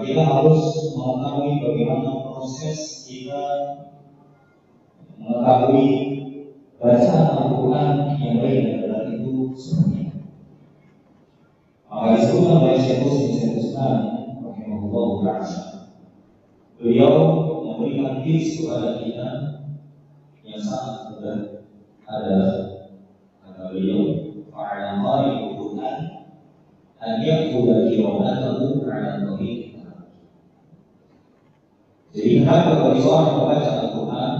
Kita harus mengetahui bagaimana proses kita mengetahui bacaan Al-Quran yang baik dan benar itu seperti apa. Maka disebutkan oleh Syekh Islam rahimahullah ta'ala, beliau memberikan tips kepada kita yang sangat mudah adalah kata beliau, fa'ala qari'ul Quran an yaqula qira'atahu 'ala tariq. Jadi bagi seorang pembaca Al-Quran,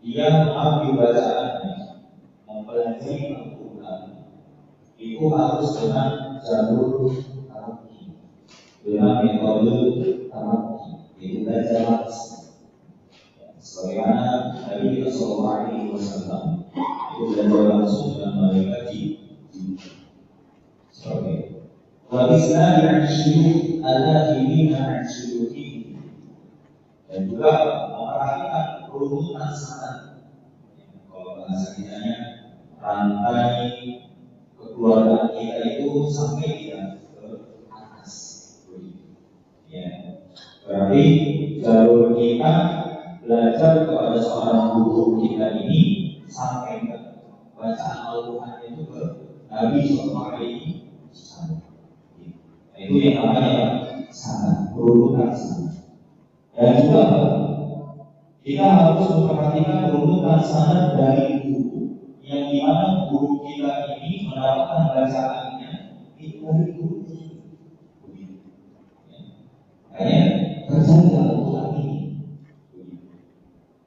dia mengambil bacaannya, mempelajari Al-Quran, itu harus dengan jalur taraqi, dengan metode taraqi, yaitu belajar langsung. Sebagaimana Nabi kita Sallallahu Alaihi Wasallam itu belajar langsung dengan mengkaji sebagai wabisna yang syuyukh al-akhirina an syuyukhi, dan juga memperhatikan runutan sanad. Kalau bahasa kitanya, rantai kekeluargaan kita itu sampai tidak ke atas. Ya, berarti jalur kita belajar kepada seorang guru kita ini sampai ke bacaan Al-Quran itu ke Nabi Sallallahu Alaihi Wasallam. Itu yang namanya sanad, runutan sanad. Dan juga kita harus memperhatikan runutan sanad dari guru, yang dimana guru kita ini mendapatkan bacaannya itu dari guru tersebut. Makanya terjaga Al-Quran ini.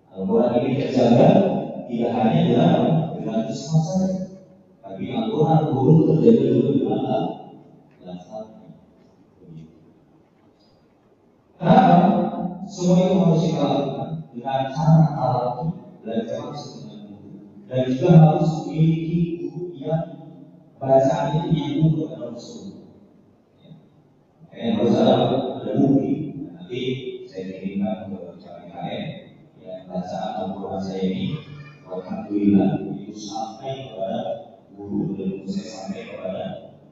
Al-Quran ini terjaga tidak hanya dengan Islam saja, tapi Al-Quran guru terjaga juga dengan lafaznya. Kenapa? Semua itu harus kita lakukan dengan cara taraqi, belajar langsung dengan guru, dan juga harus memiliki guru yang bacaan itu nyambung dengan Rasul. Harus ada bukti. Nanti saya kirimkan ke KKN yang bacaan Al-Quran saya ini, alhamdulillah itu sampai kepada guru, dan guru saya sampai kepada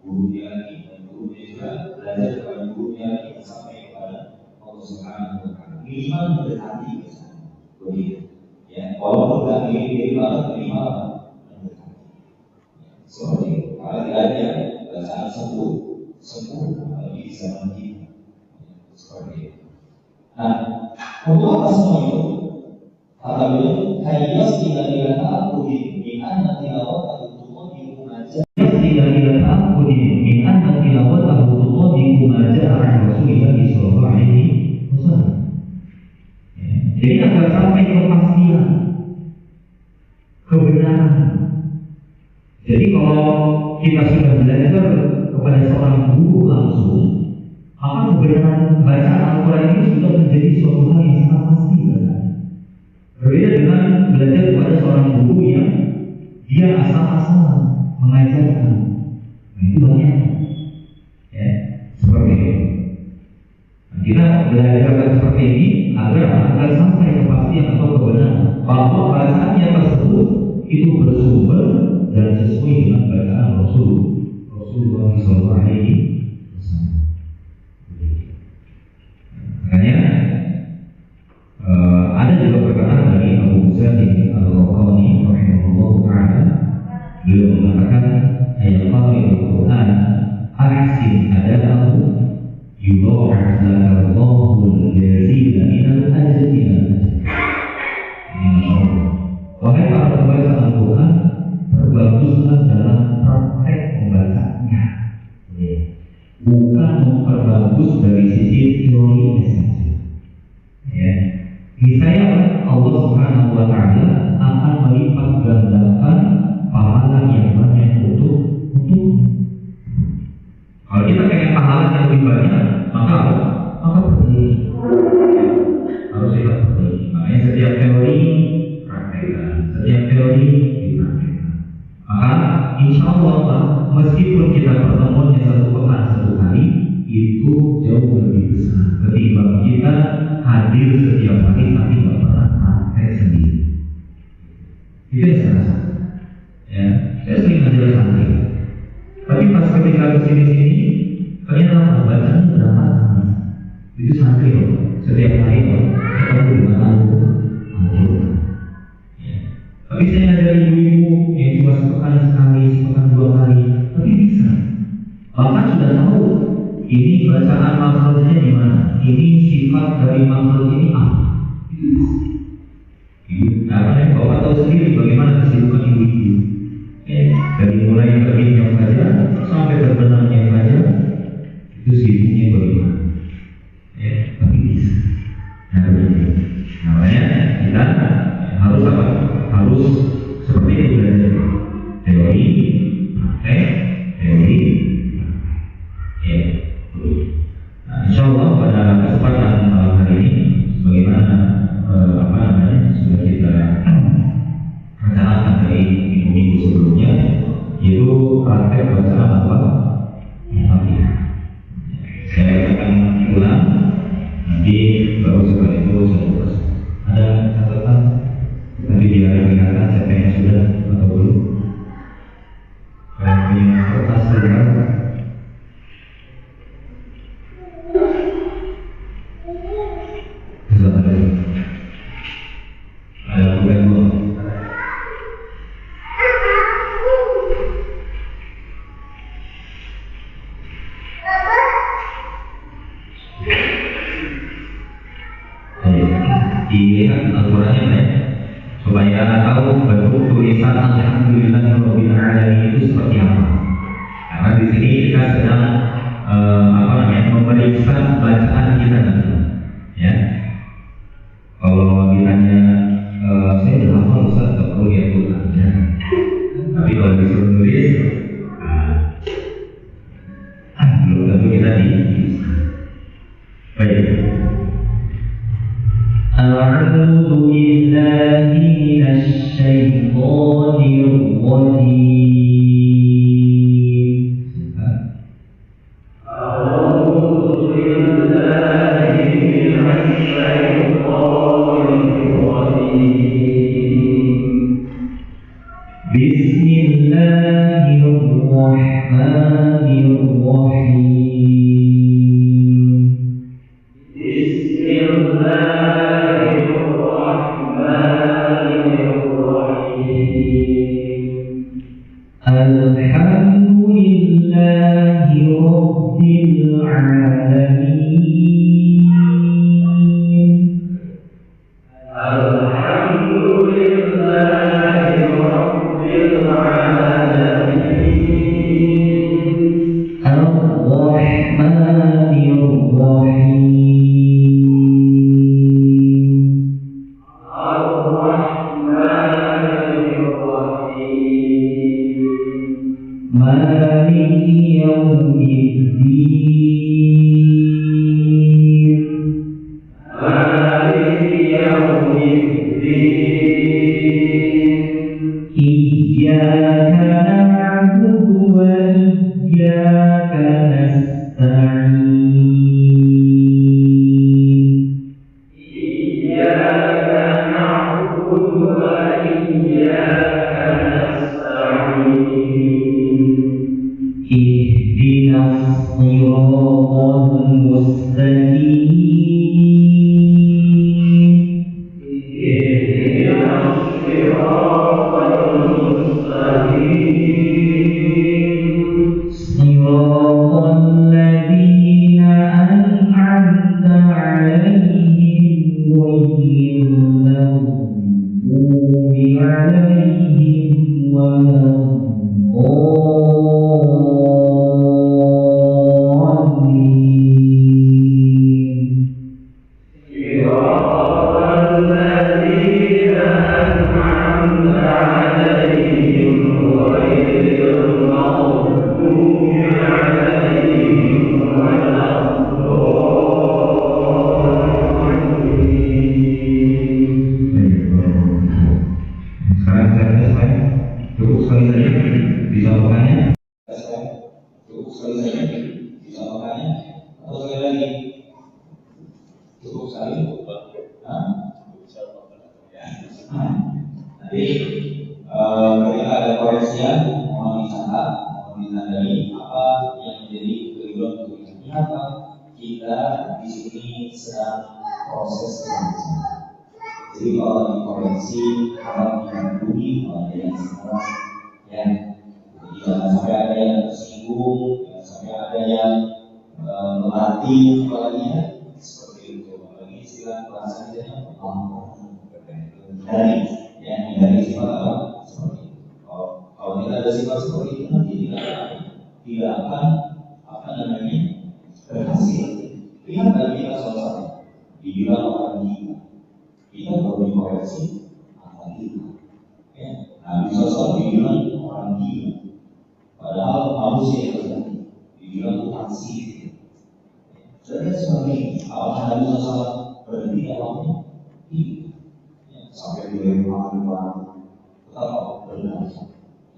guru dia lagi, dan guru dia juga belajar kepada guru dia lagi, sampai kepada Allah Subhanahu wa Ta'ala. Minimal mendekati begitu. Ya, walaupun tidak mirip banget, minimal mendekati. Seperti itu. Kalau tidak ada bacaan sempurna di zaman kita. Seperti itu. Nah, untuk apa semua itu? Kata beliau, hayas tidak ta'akhudin min anna tilawatahu tuqaddimu ma ja'a tidak ta'akhudin min anna tilawatahu tuqaddimu ma ja'a an Rasulillah sallallahu alaihi wasallam. Jadi agar sampai kepastian kebenaran. Jadi kalau kita sudah belajar kepada seorang guru langsung, maka kebenaran bacaan Al-Quran ini sudah menjadi suatu hal yang sangat pasti. Berbeda dengan belajar kepada seorang guru yang dia asal-asalan mengajarkan. Nah, itu banyak, ya, seperti itu. Kita belajar seperti ini agar sampai kepastian atau kebenaran bahwa bacaannya tersebut itu bersumber dan sesuai dengan bacaan Rasulullah Sallallahu Alaihi Wasallam. Makanya ada juga perkataan dari Abu Zaid Al-Raqani rahimahullah ta'ala, beliau mengatakan ayat Al-Quran ahsin adalahu yudha'af Allahul jazila minal ajri wahai para pembaca Al-Quran, perbaguslah dalam praktek membacanya, bukan memperbagus dari sisi teorinya saja. Ya, niscaya Allah Subhanahu wa Ta'ala akan melipat gandakan pahala yang banyak untuk kalau kita pengen pahala yang lebih banyak, maka perbaiki. Harus kita perbaiki. Makanya setiap teori praktekkan, setiap teori dipraktekkan. Maka insya Allah, meskipun kita pertemuannya satu pekan satu hari, itu jauh lebih besar ketimbang kita hadir setiap hari tapi tidak pernah praktek sendiri. Itu yang saya rasa. Ya, saya sering ngajar santri. Tapi pas ketika kesini ternyata bacaan berapa? Itu santri loh. Setiap hari dari makhluk ini apa? Ibu, karena Bapak tahu sendiri bagaimana kesibukan ibu-ibu. Dari mulai berminyak saja sampai berbenahnya saja itu sibuknya bagaimana? Tapi bisa. Nah, begitu. Namanya kita harus apa? Harus seperti itu belajar. Teori, praktek, teori. Ya. Nah, insya Allah pada kesempatan malam hari ini, bagaimana sudah kita rencanakan dari minggu sebelumnya, yaitu praktek bacaan Al-Fatihah. Saya akan ulang, nanti baru setelah itu saya terus. Ada catatan tadi dia ingatkan siapa yang sudah atau belum? Kalau punya kertas dengar. Dilihat Al-Qurannya ya, supaya tahu bentuk tulisan Alhamdulillahirabbil alamin itu seperti apa. Karena di sini kita sedang memeriksa bacaan kita nanti. Ya, kalau ditanya saya udah hafal Ustaz, tak perlu ya Qurannya. Tapi kalau disuruh nulis, belum tentu kita di. Baik. أعوذ بالله من الشيطان الرجيم أعوذ بالله من الشيطان الرجيم بسم الله الرحمن الرحيم بسم الله الحمد لله رب العالمين الحمد لله رب العالمين الرحمن الرحيم مالك يوم الدين إياك نعبد وإياك نستعين إياك نعبد وإياك نستعين اهدنا الصراط المستقيم اهدنا الصراط المستقيم صراط الذين أنعمت عليهم غير المغضوب عليهم ولا ketika ada koreksian, mohon dicatat, mohon ditandai apa yang menjadi keliruan tulisannya apa. Kita di sini sedang proses belajar. Jadi kalau dikoreksi, kalau dihubungi, kalau ada yang salah, ya, jangan sampai ada yang tersinggung, jangan sampai ada yang melatih kepalanya seperti itu. Bagi istilah bahasa kita dari sifat apa seperti itu. Kalau kita ada sifat seperti itu nanti tidak akan apa namanya berhasil. Lihat dari kita selesai dibilang orang gila, kita baru dikoreksi apa gila. Ya, Nabi SAW dibilang orang gila, padahal manusia yang dibilang tukang sihir. Jadi sebenarnya apakah Nabi SAW berhenti awalnya? Tidak. Sampai dilempar tetap benar.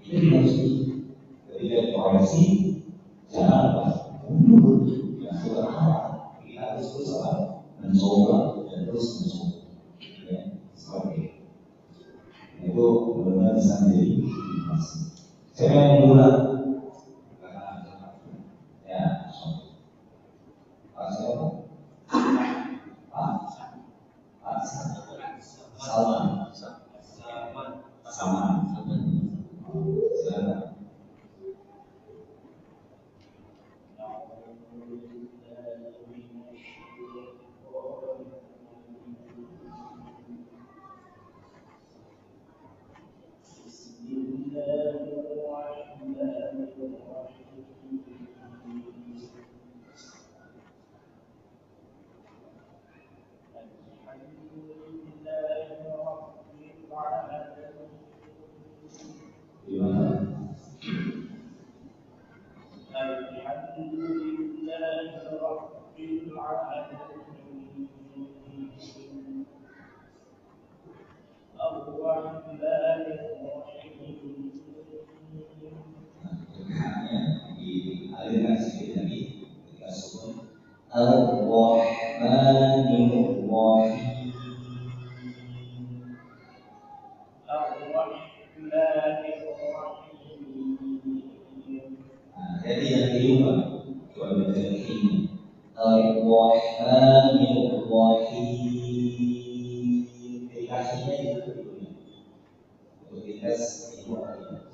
Itu tidak seperti. Ketika dikoreksi, jangan mundur. Yang sederhana, kita harus terus mencoba dan terus mencoba. Ya, seperti itu. Itu benar-benar bisa menjadi motivasi. Siapa yang mulai? Ya, Pak siapa? Pak Salman. Silakan. Dialirkan sedikit lagi ketika sebut Ar-Rahmanir Rahim. Jadi yang kelima coba baca ini Ar-Rahmanir Rahim. Dikasihnya itu untuk dites itu artinya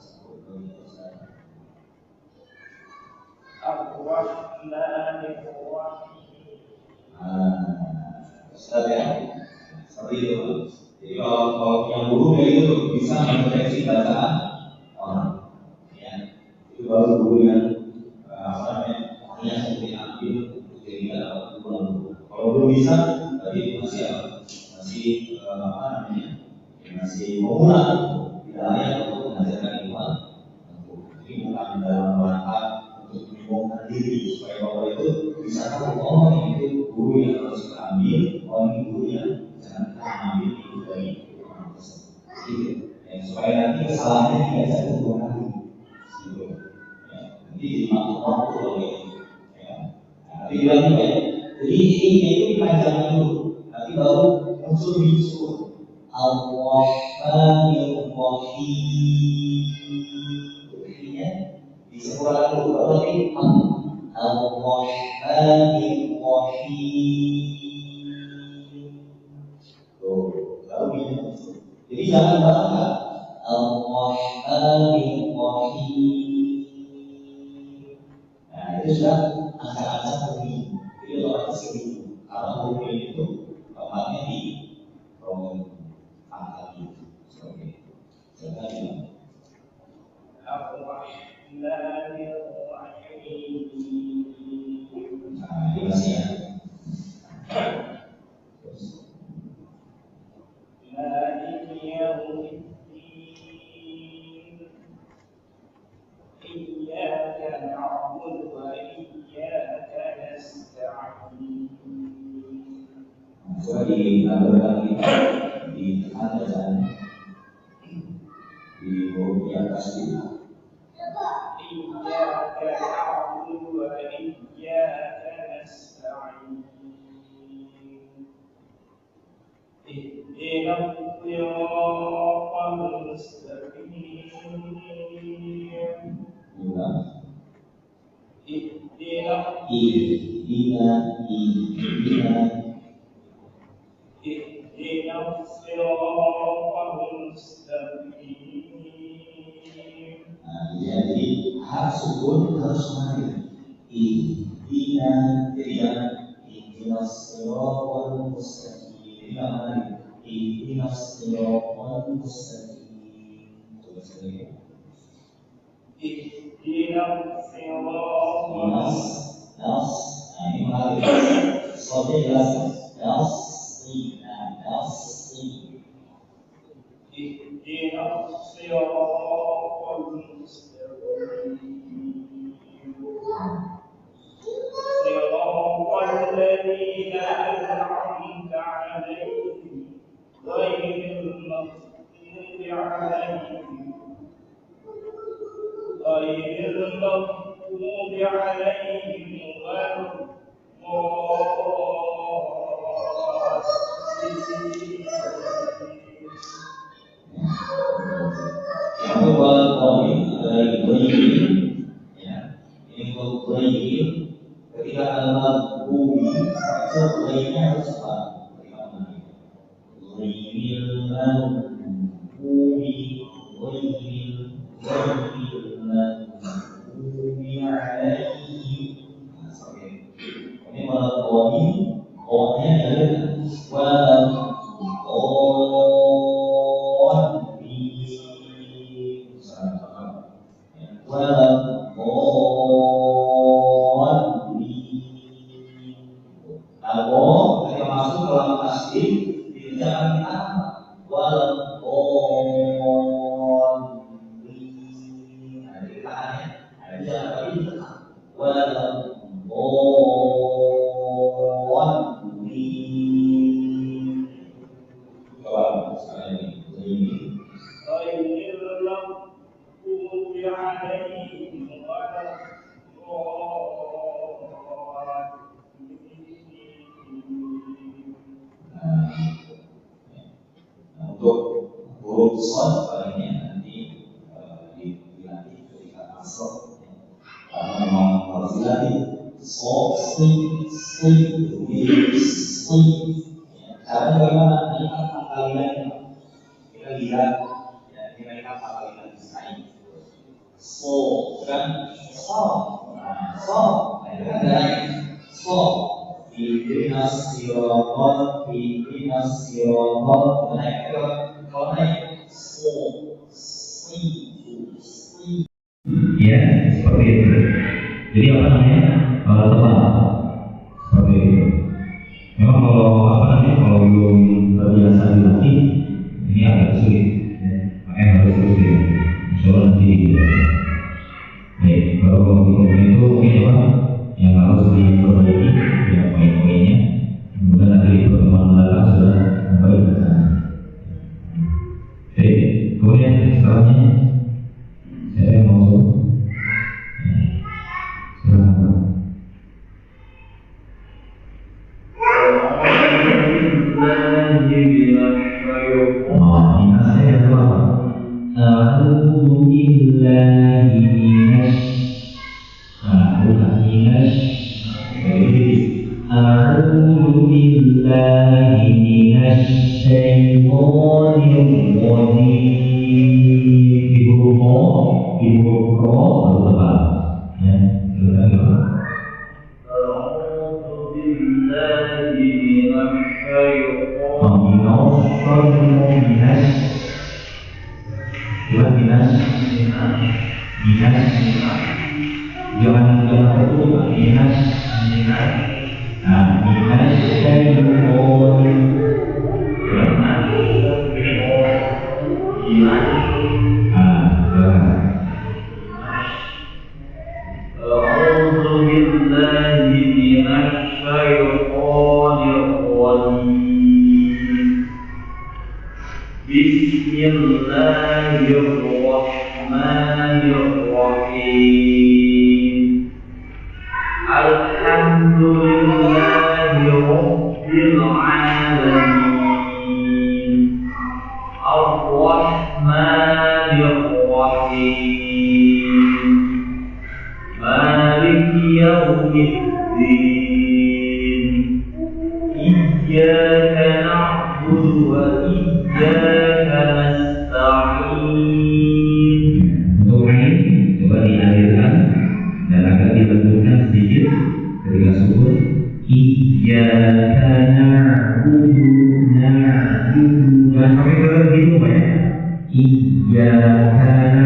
Ustaz ya, seperti itu. Jadi kalau yang guru itu bisa mendeteksi bacaan orang, ya itu baru guru yang yang seperti ambil jadi kurang. Kalau belum bisa, berarti masih pemula, tidak layak untuk mengajarkan ilmu. Jadi bukan dalam rangka untuk menyombongkan diri supaya bahwa itu bisa tahu itu guru yang harus kita ambil, ini guru yang jangan kita ambil itu dari orang tersebut. Gitu. Ya, supaya nanti kesalahannya tidak jatuh dua kali. Gitu. Ya, nanti dimaksud waktu oleh itu. Ya. Tapi bilang juga, jadi ini itu dipanjangkan dulu, nanti baru muncul di usul Ar-Rahmanir Rahim. Disempurnakan dulu baru nanti Ar-Rahmanir Rahim. Tuh, baru ini. Jadi jangan bangga Ar-Rahmanir Rahim. Nah, itu sudah angka-angka huruf. Jadi orang segitu. Karena huruf itu tempatnya di rongga angka itu. Seperti itu. Jangan masih ya. Coba dilakukan di ada dan di huruf yang atas itu. Jadi harus sukun harus maju. Jadi yang siratal mustaqim. Jadi namanya ihdinas siratal mustaqim. Coba sekali. ihdinas siratal Nah ini menarik. Soalnya jelas nas, ihdinas siratal mustaqim صراط الذين أنعمت عليهم غير المغضوب عليهم ولا ketika al-maghdubi itu lainnya harus apa? Ghairil maghdubi alaihim. Ini maghdubi O-nya adalah ketika masuk ke dalam tasbih dikerjakan kita nah jadi tangannya ada jalan bagi ditekan coba sekarang ini untuk huruf shad palingnya nanti dilatih ketika masuk karena memang harus dilatih caranya bagaimana? Lihat kalian kita lihat ya kita lihat kalian desain kan nah itu kan dari ihdinas siratal naik kalau naik ya seperti itu. Jadi apa namanya tepat seperti itu. Memang kalau belum terbiasa dilatih ini agak sulit ya. Makanya harus terus ya. Insyaallah nanti baik kalau itu mungkin apa yang harus diperbaiki ya poin-poinnya. Kemudian nanti pertemuan mendatang sudah kembali ke sana. Oke, kemudian setelahnya saya mau نعبد وإياك نستعين Jangan pakai gitu ya. Iyyaka ini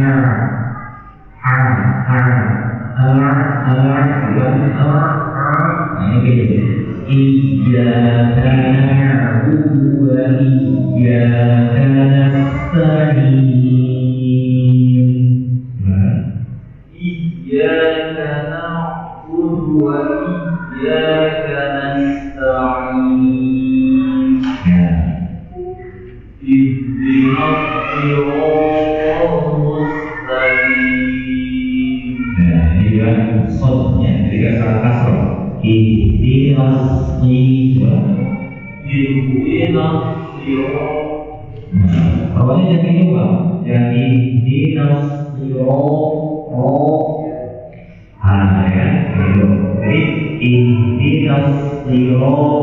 gitu. Iyyaka na'budu wa iyyaka nasta'in. Iyyaka na'budu wa iyyaka nasta'in. Ihdinas siratal mustaqim. Nah, ini kan sodnya, jadi kan salah kasroh. Ihdinas siratal. Pokoknya yang ini Pak, yang ihdinas siratal. Ya, jadi ihdinas siratal.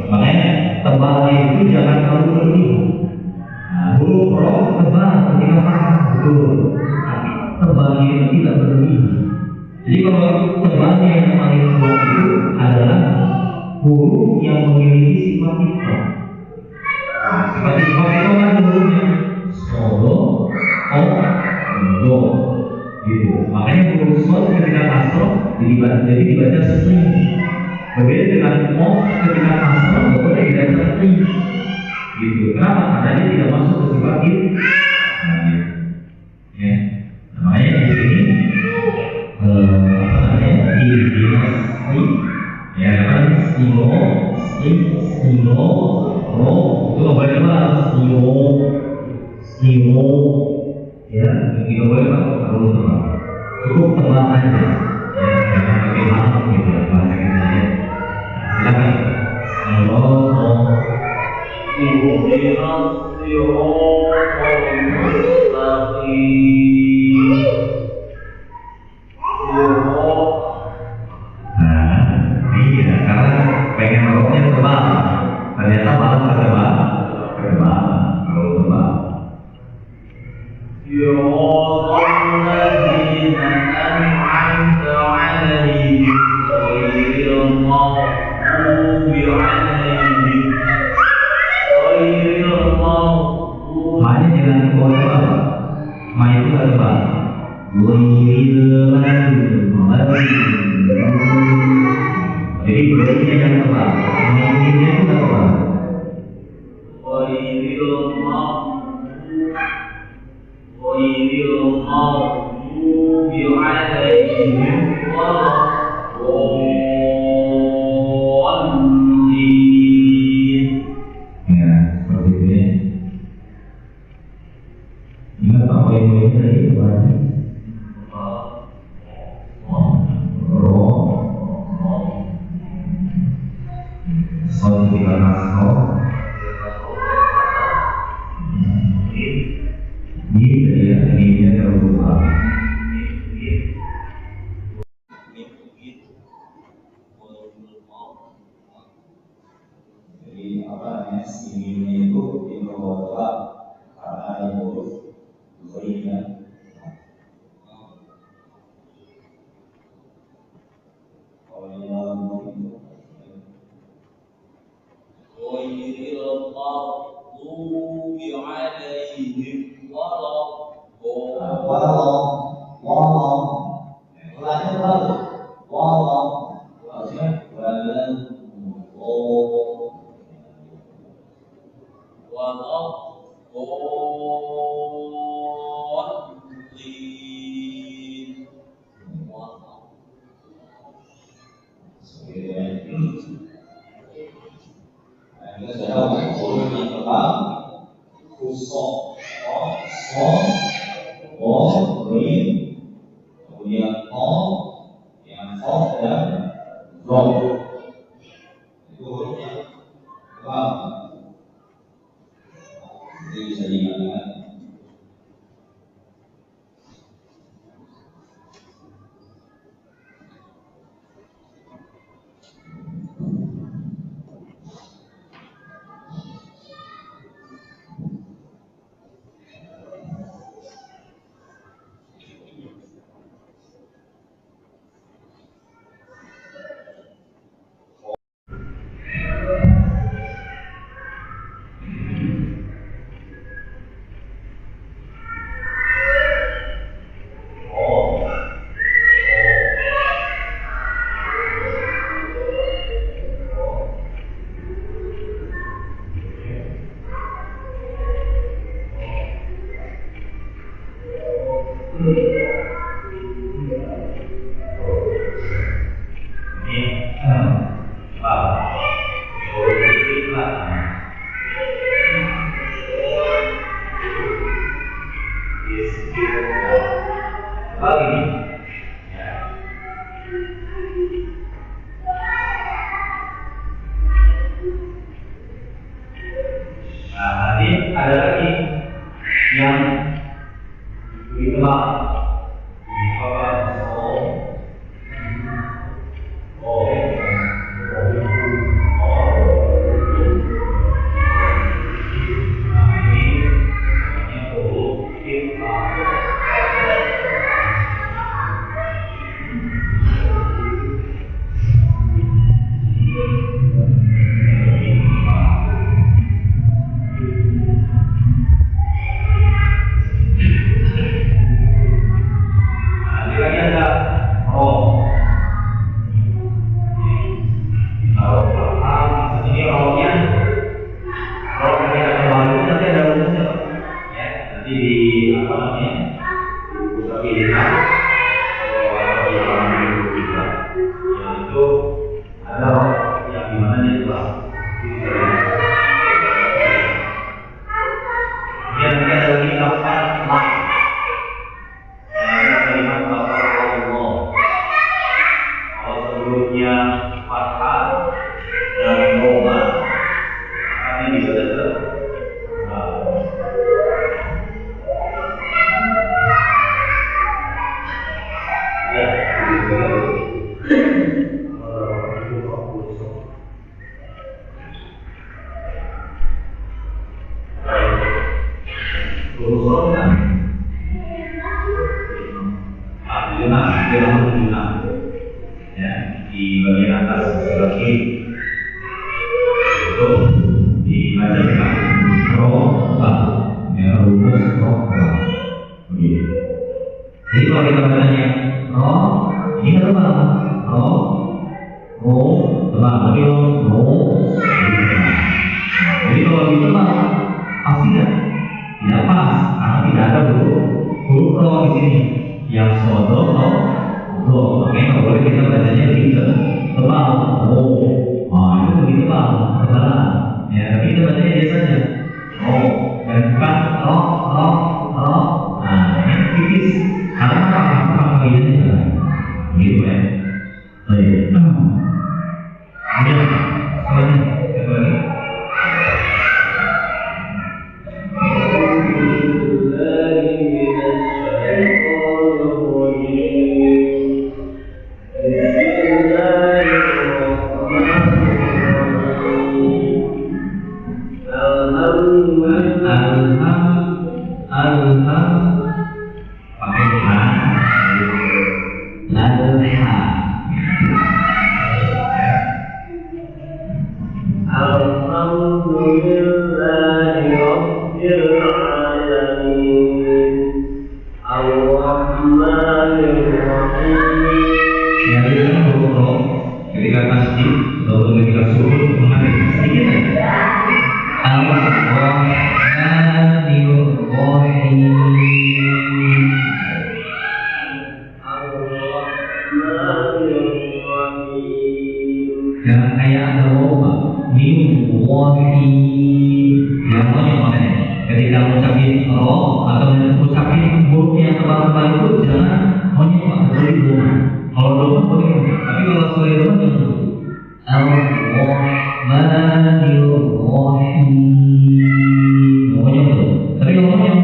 Makanya tebalnya itu jangan terlalu berlebihan. Huruf roh tebal ketika paham betul, tapi tebalnya itu tidak berlebihan. Jadi kalau tebalnya yang paling kuat itu adalah huruf yang memiliki sifat ifrat. Sifat ifrat itu kan hurufnya solo, do, gitu. Makanya huruf solo ketika kasroh jadi dibaca sering. Berbeda dengan ketika kasroh boleh dibaca sering. Gitu. Kenapa? Karena dia tidak masuk ke sifat ya. Makanya di sini ya kan silo ro itu boleh apa silo ya itu boleh apa kalau cukup tebal aja ya jangan pakai lama gitu ya bahasa kita ya silakan silo ro ihdinas siratal mustaqim. Iya, karena pengen rokoknya tebal, ternyata malah tebal, kalau tebal. Siratal ladzina an'amta 'alaihim ghairil maghdubi 'alaihim. Makanya jangan boleh apa? Ma itu apa? Jadi berarti yang tebal, mainnya itu tebal. Ya, seperti itu ya. Ingat apa yang tadi wajib. Soal tiga naskah, ini ya ini ada beberapa. Jadi apa namanya ini itu bahwa karena ada huruf ini kemudian yang dan rom itu hurufnya itu bisa diingat. Ada lagi yang dikenal di bagian atas sebelah kiri itu dibacakan roba, ya rumus roba. Begitu. Jadi kalau kita bacanya ini kan tebal, tebal, tapi jadi kalau itu pasti tidak pas karena tidak ada huruf ro di sini yang sodo makanya nggak boleh kita bacanya gitu tebal, itu begitu tebal, tebalan. Ya, tapi kita bacanya biasanya dan bukan ini tipis karena apa begini gitu ya. Baik. Kemudian kembali. Ketika tasdid atau ketika surut mengambil sedikit saja. Jangan kayak ada roba min wahi yang makanya ketika mengucapin roh atau mengucapin huruf yang tebal-tebal itu jangan monyet kecuali doma. Kalau doma boleh, tapi kalau selain doma jangan. Al-Rahmanir-Rahim. Pokoknya betul. Tapi ngomongnya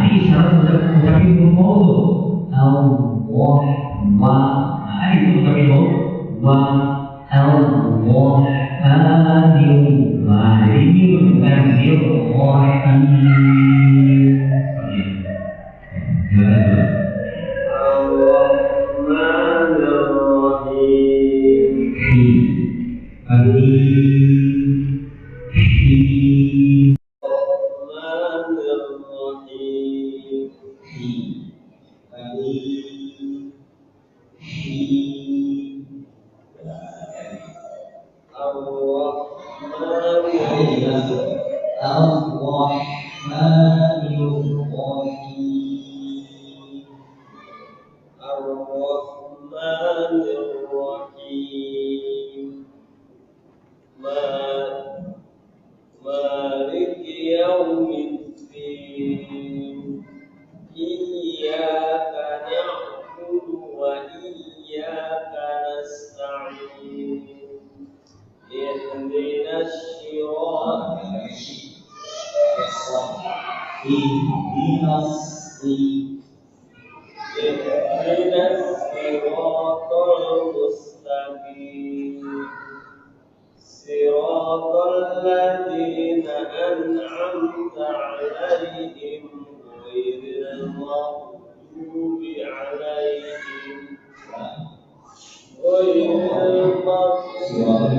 ini syarat ucapin huruf Allah. Itu ucapin huruf wa Al-Rahmanir-Rahim. Ini bukan Rahim. Al-Rahmanir-Rahim. اهدنا الصراط اهدنا الصراط المستقيم صراط الذين أنعمت عليهم غير المغضوب عليهم صراط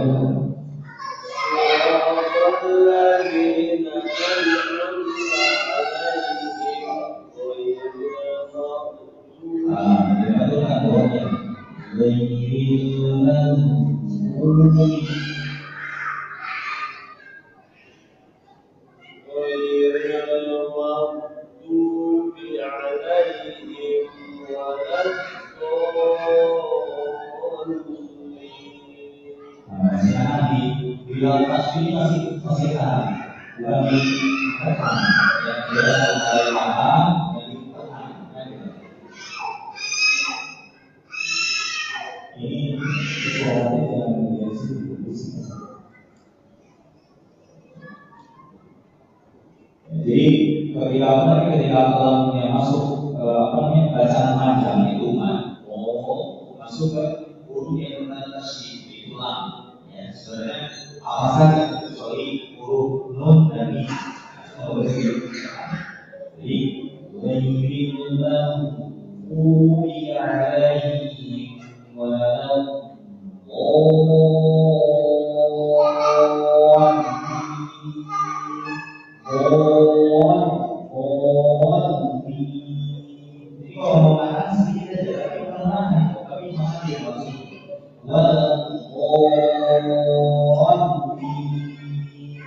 الذين أنعمت عليهم غير المغضوب عليهم ولا الضالين. Bila tasbih masih tahan, bukan ditekan, yang dia mulai paham dan ditekan. Ini suaranya dalam biasa ditulis. Jadi ketika kalamnya masuk bacaan panjang itu masuk ke huruf yang tasbih ditulang. Ya, sebenarnya apa saja kecuali huruf nun dan mi. Jadi وَيُرِيدُ عَلَيْهِمْ وَلَا Jadi kalau mau makan sedikit aja, tapi perlahan, tapi jangan dimaksud.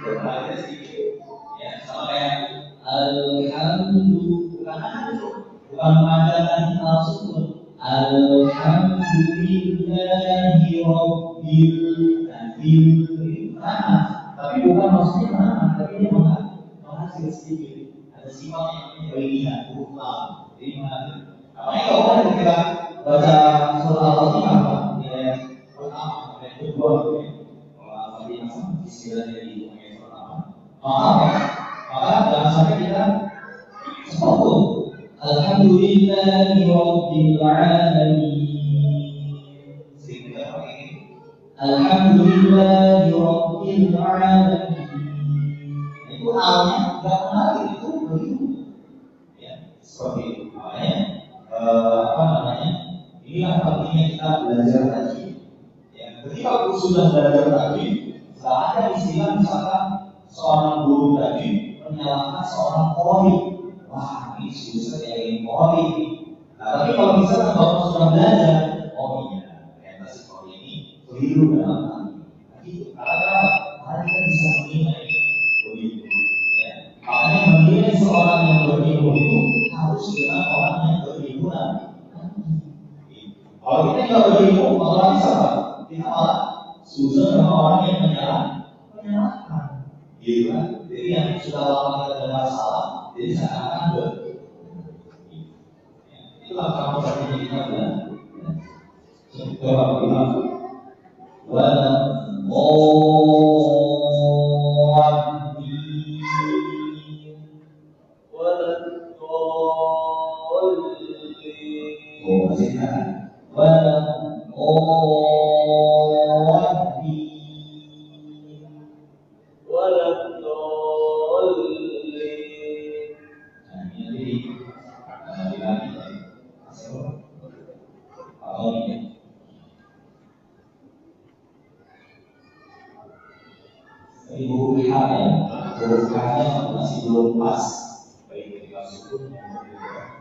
Berbagai sedikit, ya sampai alhamdulillah, bukan panjangan langsung. Alhamdulillahi Rabbil Alamin. Tapi bukan maksudnya mana, tapi dia menghasil sedikit. Ada sifat yang berlebihan, huruf lam. Jadi menghasil. Makanya kalau kita baca surah Al-Fatihah apa? Yang pertama, yang kedua, kalau Al-Fatihah sama istilah dari yang pertama. Maka jangan sampai kita seperti Alhamdulillahi Rabbil Alamin. Sering kita pakai ini. Alhamdulillahi Rabbil Alamin. Itu alnya nggak menarik, itu begitu. Ya, seperti itu. Makanya, inilah pentingnya kita belajar tadi. Ya, ketika sudah belajar tadi, tidak ada istilah misalkan seorang guru tadi menyalahkan seorang qori. Wah, ini susah ya ini qori. Nah, tapi kalau misalkan bapak sudah belajar, oh iya, ternyata si qori ini keliru dalam hal ini. Nah, gitu. Karena kita bisa menilai begitu. Ya. Makanya menilai seorang yang berilmu itu harus dengan orang yang berilmu nanti. Kalau kita tidak berilmu, otomatis apa? Kita malah susah dengan orang yang menyalahkan. Gitu kan? Jadi yang sudah lama kita dengar salah, jadi seakan-akan itulah kamu tadi kita bilang. Coba bilang, huruf H-nya masih belum pas, baik ketika sukun maupun ketika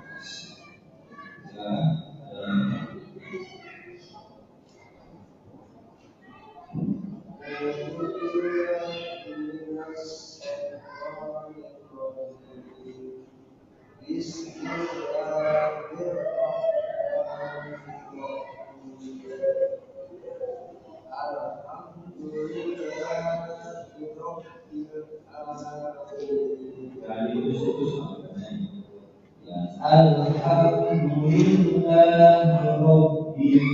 Alhamdulillahi Rabbil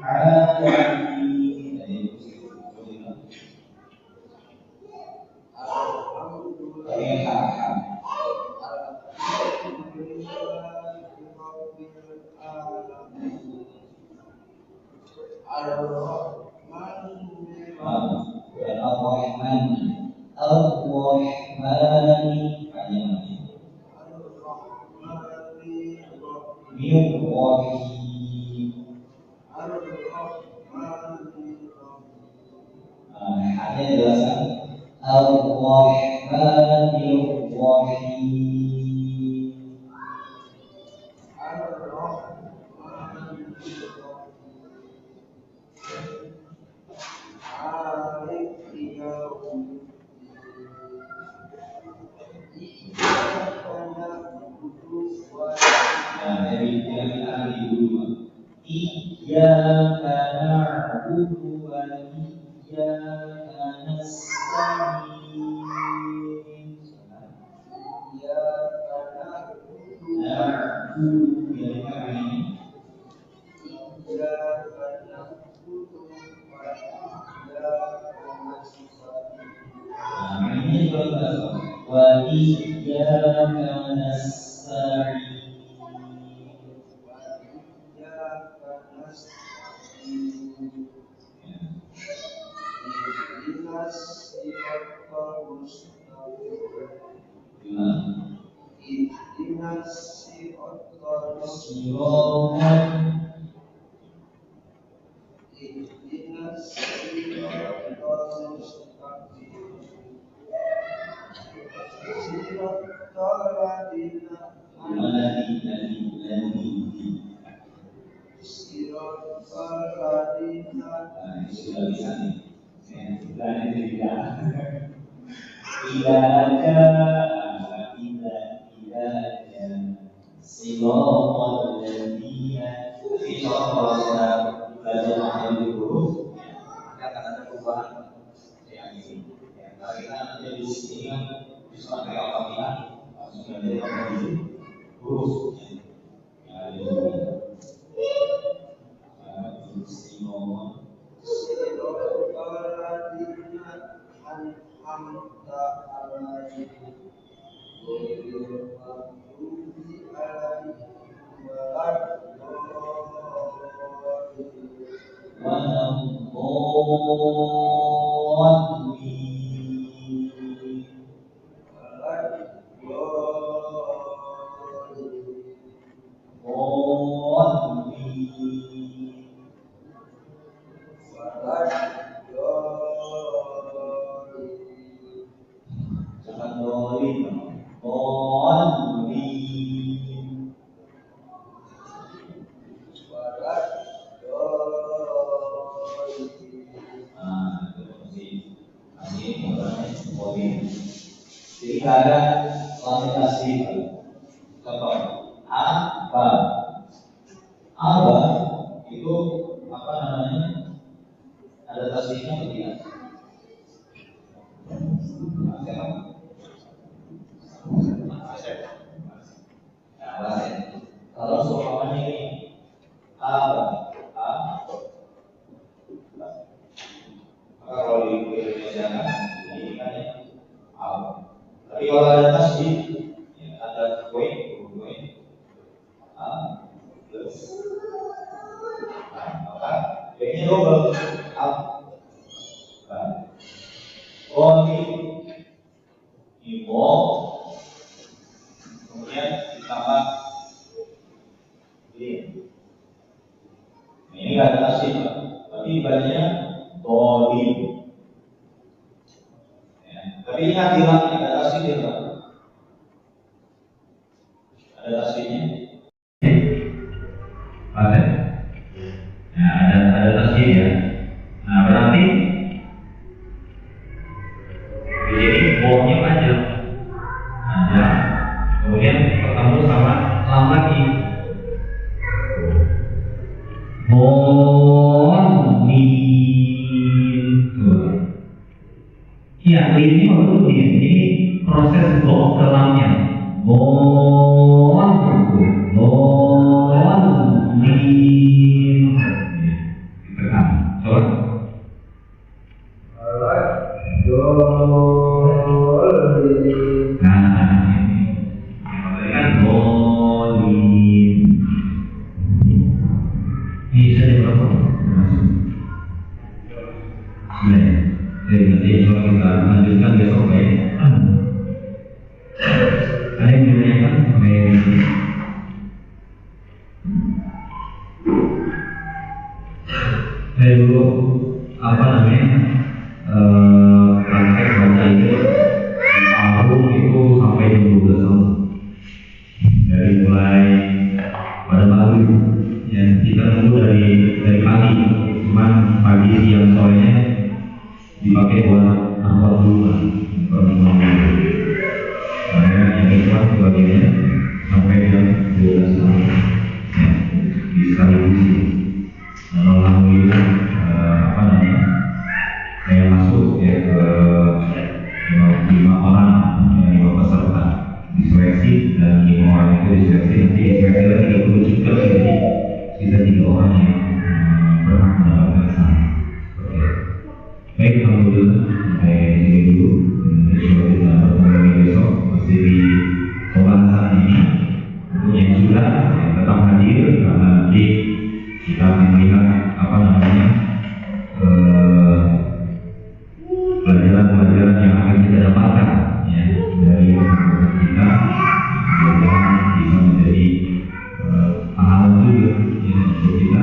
Alamin. dan Ar-Rahman, Ar-Rahmani panjang Mir-Rahim. Hanya jelaskan Ar-Rahmanir-Rahim. Iyyaka na'budu wa iyyaka nasta'in. Na'budu yang kami. Iyyaka na'budu wa iyyaka nasta'in. Ini berkata wa iyyaka nasta'in. Jadi ada kualifikasi contoh aba itu apa namanya, ada tasbihnya atau tidak? Kalau seumpamanya ini aba maka kalau di Indonesia kan ini kan ya aba. Tapi kalau ada tasbih, ya, ada kue, plus, maka baiknya double, ibo, kemudian ditambah ini. Ini nggak ada tasbih, tapi bacanya dolim. Tapi ingat hilangnya ada tasbih tidak? Ada tasbihnya? Ada. Ya, ada tasbih ya. Nah berarti di sini bohnya panjang. Kemudian ketemu sama lam lagi. Iya, ini maksudnya ini proses blok dalamnya. Ditekan. Coba. Nah, ini kan dolim. Bisa diberapa? kalau kita lanjutkan besok ya. Ada yang ditanyakan sampai saya dulu apa namanya praktek baca itu tahun itu sampai 12 tahun dari mulai pada maghrib ya, kita tunggu dari pagi, cuman pagi siang sorenya dipakai buat angkot dulu saya yang ikhwan sebagainya sampai jam 12 tahun ya, di sekaligus alhamdulillah apa namanya saya masuk ya ke 5 orang ya, 5 peserta diseleksi dan 5 orang itu diseleksi nanti diseleksi lagi 30 juta jadi kita 3 orang yang berhak mendapatkan sana. Baik, alhamdulillah sampai sini dulu. Insya Allah kita bertemu lagi besok masih di pembahasan ini. Untuk yang sudah yang tetap hadir karena nanti kita akan melihat apa namanya pelajaran-pelajaran yang akan kita dapatkan ya dari pengalaman kita, mudah-mudahan bisa menjadi pahala juga ya, untuk kita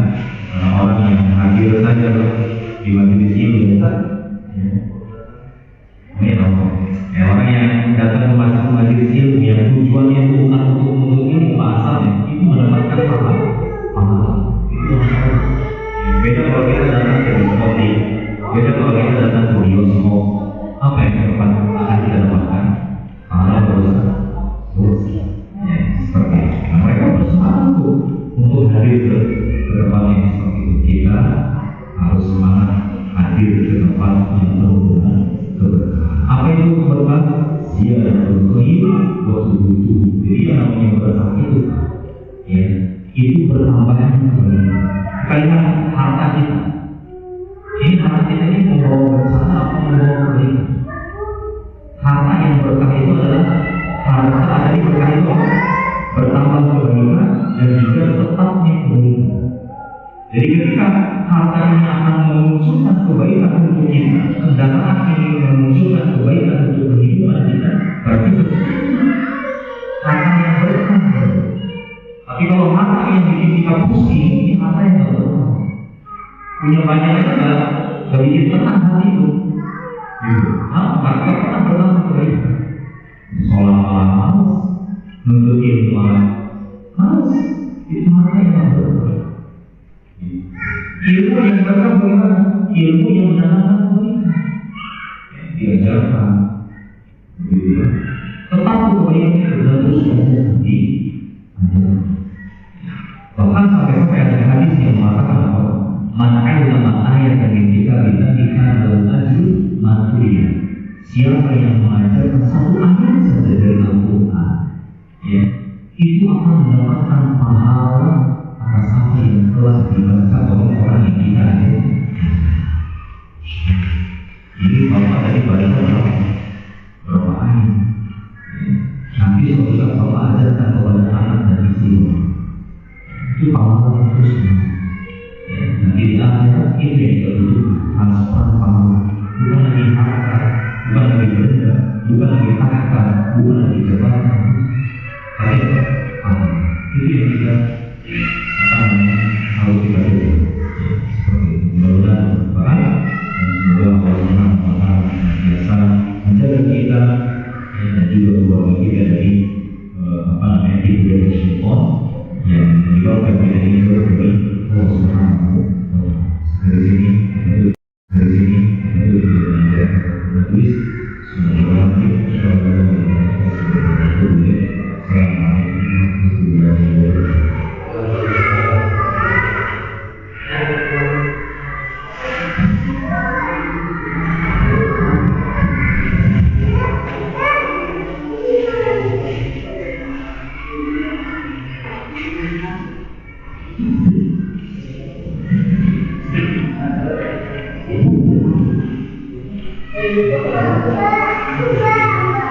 orang yang hadir saja di majelis ilmu ya. Ya, orang yang datang ke majelis ilmu yang tujuannya bukan untuk menuntut ilmu asalnya itu mendapatkan pahala. Itu masalah. Beda kalau kita datang ke diskotik, beda kalau kita datang ke bioskop, apa yang akan kita dapatkan? Pahala dosa. Ya, seperti itu. Nah, mereka bersemangat untuk hadir ke tempat yang seperti itu. Kita harus semangat hadir ke tempat yang penuh dengan keberkahan. Apa itu keberkahan? Dia adalah berkahir waktu itu. Jadi yang namanya berkah itu, ya, itu bertambahnya kalimat harta kita. Ini harta kita ini membawa bersama apa membawa kebaikan. Harta yang berkah itu adalah harta dari berkah itu bertambah kebaikan dan juga tetapnya kebaikan. Jadi ketika harta ini akan memunculkan kebaikan untuk kita, kendaraan ini memunculkan kebaikan untuk kehidupan kita, berarti harta yang berkah. Tapi kalau harta yang bikin kita pusing, ini harta yang tidak berkah. Punya banyak juga, gak bikin tenang hati itu. Harta tenang berkah kebaikan. Sholat malam harus, nuntut ilmu harus, itu harta yang tidak berkah. Ilmu yang berkah bagaimana? Ilmu yang menanamkan kebaikan, diajarkan, begitu. Tetap kebaikan sudah terus nanti. Bahkan sampai ada hadis yang mengatakan bahwa mana ulama ayat yang kita bisa dalam ajur maturia. Siapa yang mengajarkan satu ayat saja dari Al-Quran, ya, itu akan mendapatkan pahala atas apa yang telah dibaca oleh orang yang kita ada. Jadi bapak tadi baca berapa ayat? Nanti suatu saat bapak ajarkan kepada anak dan istri, itu pahala terus. Nanti di akhirat itu yang kita butuhkan, transfer pahala, bukan lagi harta, bukan lagi benda, bukan lagi tahta, bukan lagi jabatan, tapi pahala. Itu yang kita harus kita butuhkan. Seperti itu. Mudah-mudahan berbahagia dan semoga Allah Subhanahu wa Ta'ala biasa menjaga kita dan juga keluarga kita dari tipu daya syaitan yang menyebabkan kita ini kepada Allah Subhanahu wa Ta'ala. Dari sini itu kita menulis semoga insyaallah Thank you.